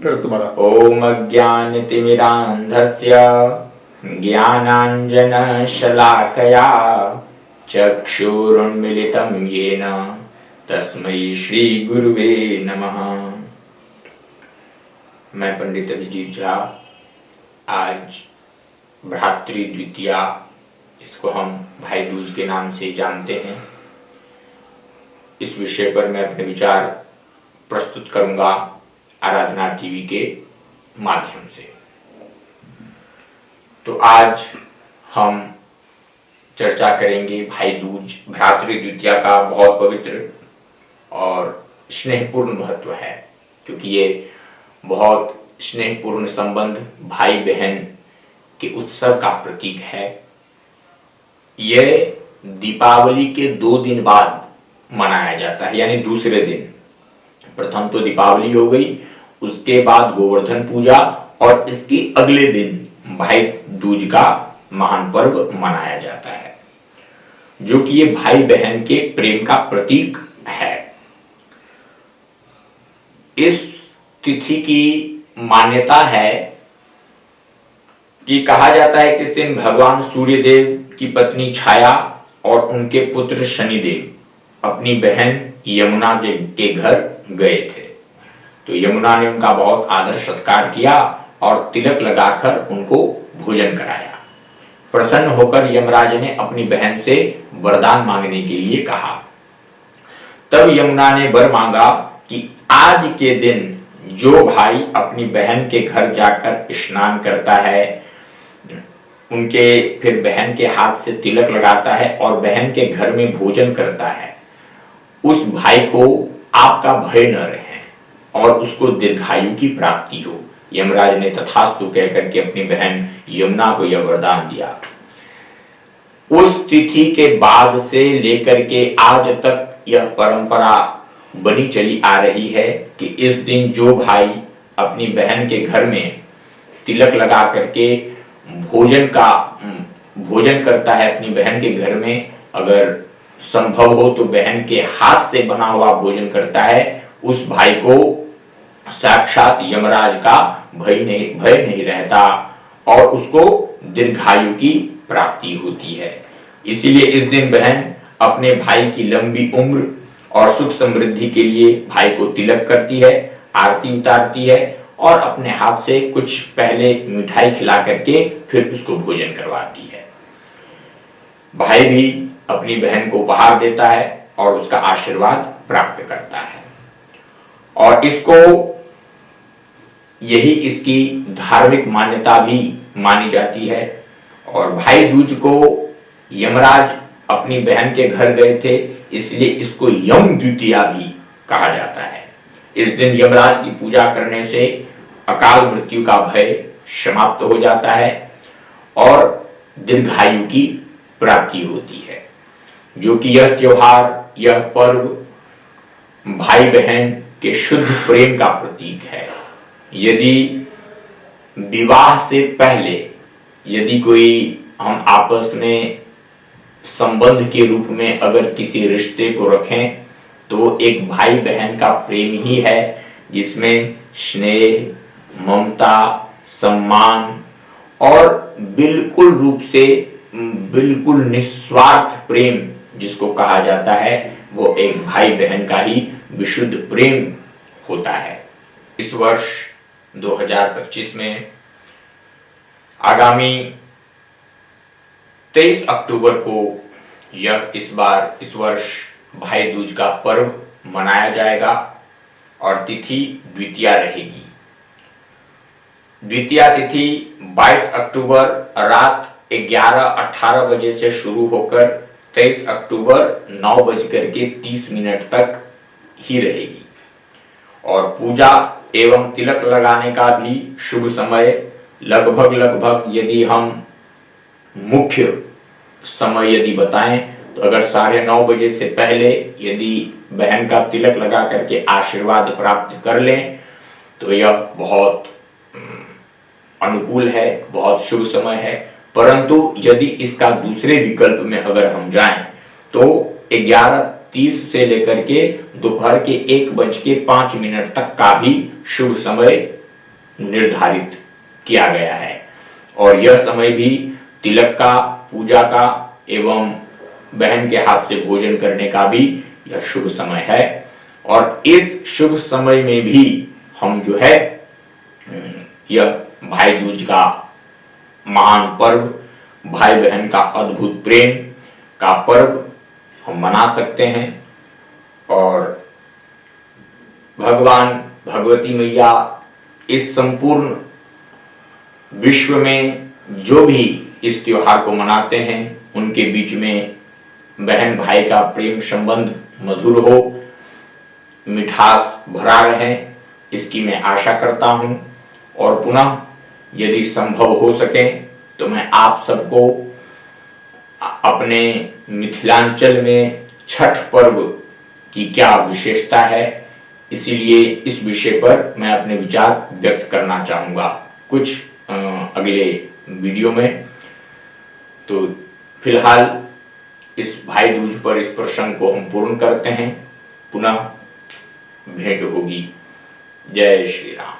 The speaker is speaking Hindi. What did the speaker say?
तुम्हारा। ओम अज्ञानतिमिरान्धस्य ज्ञानाञ्जनशलाकया चक्षुरुन्मीलितं येन तस्मै श्री गुरुवे नमः। मैं पंडित अभिजीत झा आज भ्रातृ द्वितीया, इसको हम भाई दूज के नाम से जानते हैं, इस विषय पर मैं अपने विचार प्रस्तुत करूंगा आराधना टीवी के माध्यम से। तो आज हम चर्चा करेंगे भाई दूज। भ्रातृ द्वितीया का बहुत पवित्र और स्नेहपूर्ण महत्व है, क्योंकि ये बहुत स्नेहपूर्ण संबंध भाई बहन के उत्सव का प्रतीक है। यह दीपावली के 2 दिन बाद मनाया जाता है, यानी दूसरे दिन। प्रथम तो दीपावली हो गई, उसके बाद गोवर्धन पूजा और इसके अगले दिन भाई दूज का महान पर्व मनाया जाता है, जो कि ये भाई बहन के प्रेम का प्रतीक है। इस तिथि की मान्यता है कि कहा जाता है कि इस दिन भगवान सूर्य देव की पत्नी छाया और उनके पुत्र शनिदेव अपनी बहन यमुना के घर गए थे। तो यमुना ने उनका बहुत आदर सत्कार किया और तिलक लगाकर उनको भोजन कराया। प्रसन्न होकर यमराज ने अपनी बहन से वरदान मांगने के लिए कहा। तब यमुना ने वर मांगा कि आज के दिन जो भाई अपनी बहन के घर जाकर स्नान करता है, उनके फिर बहन के हाथ से तिलक लगाता है और बहन के घर में भोजन करता है, उस भाई को आपका भय न रहे और उसको दीर्घायु की प्राप्ति हो। यमराज ने तथास्तु कहकर के अपनी बहन यमुना को यह वरदान दिया। उस तिथि के बाद से लेकर के आज तक यह परंपरा बनी चली आ रही है कि इस दिन जो भाई अपनी बहन के घर में तिलक लगा करके भोजन करता है अपनी बहन के घर में, अगर संभव हो तो बहन के हाथ से बना हुआ भोजन करता है, उस भाई को साक्षात यमराज का भय नहीं रहता और उसको दीर्घायु की प्राप्ति होती है। इसीलिए इस दिन बहन अपने भाई की लंबी उम्र और सुख समृद्धि के लिए भाई को तिलक करती है, आरती उतारती है और अपने हाथ से कुछ पहले मिठाई खिला करके फिर उसको भोजन करवाती है। भाई भी अपनी बहन को उपहार देता है और उसका आशीर्वाद प्राप्त करता है। और यही इसकी धार्मिक मान्यता भी मानी जाती है। और भाई दूज को यमराज अपनी बहन के घर गए थे, इसलिए इसको यम द्वितीया भी कहा जाता है। इस दिन यमराज की पूजा करने से अकाल मृत्यु का भय समाप्त हो जाता है और दीर्घायु की प्राप्ति होती है, जो कि यह त्योहार, यह पर्व भाई बहन के शुद्ध प्रेम का प्रतीक है। यदि विवाह से पहले यदि कोई हम आपस में संबंध के रूप में अगर किसी रिश्ते को रखें, तो एक भाई बहन का प्रेम ही है, जिसमें स्नेह, ममता, सम्मान और बिल्कुल रूप से बिल्कुल निस्वार्थ प्रेम जिसको कहा जाता है, वो एक भाई बहन का ही विशुद्ध प्रेम होता है। इस वर्ष 2025 में आगामी 23 अक्टूबर को इस वर्ष भाई दूज का पर्व मनाया जाएगा और तिथि द्वितीया रहेगी। द्वितीया तिथि 22 अक्टूबर रात 11:18 बजे से शुरू होकर 23 अक्टूबर 9:30 तक ही रहेगी। और पूजा एवं तिलक लगाने का भी शुभ समय लगभग यदि हम मुख्य समय यदि बताएं तो अगर 9:30 बजे से पहले यदि बहन का तिलक लगा करके आशीर्वाद प्राप्त कर लें तो यह बहुत अनुकूल है, बहुत शुभ समय है। परंतु यदि इसका दूसरे विकल्प में अगर हम जाएं तो 11:30 से लेकर के दोपहर के 1:05 तक का भी शुभ समय निर्धारित किया गया है। और यह समय भी तिलक का, पूजा का एवं बहन के हाथ से भोजन करने का भी यह शुभ समय है। और इस शुभ समय में भी हम जो है यह भाई दूज का महान पर्व, भाई बहन का अद्भुत प्रेम का पर्व हम मना सकते हैं। और भगवान भगवती मैया इस संपूर्ण विश्व में जो भी इस त्योहार को मनाते हैं उनके बीच में बहन भाई का प्रेम संबंध मधुर हो, मिठास भरा रहे, इसकी मैं आशा करता हूं। और पुनः यदि संभव हो सके तो मैं आप सबको अपने मिथिलांचल में छठ पर्व की क्या विशेषता है, इसीलिए इस विषय पर मैं अपने विचार व्यक्त करना चाहूंगा कुछ अगले वीडियो में। तो फिलहाल इस भाई दूज पर इस प्रसंग को हम पूर्ण करते हैं, पुनः भेंट होगी। जय श्री राम।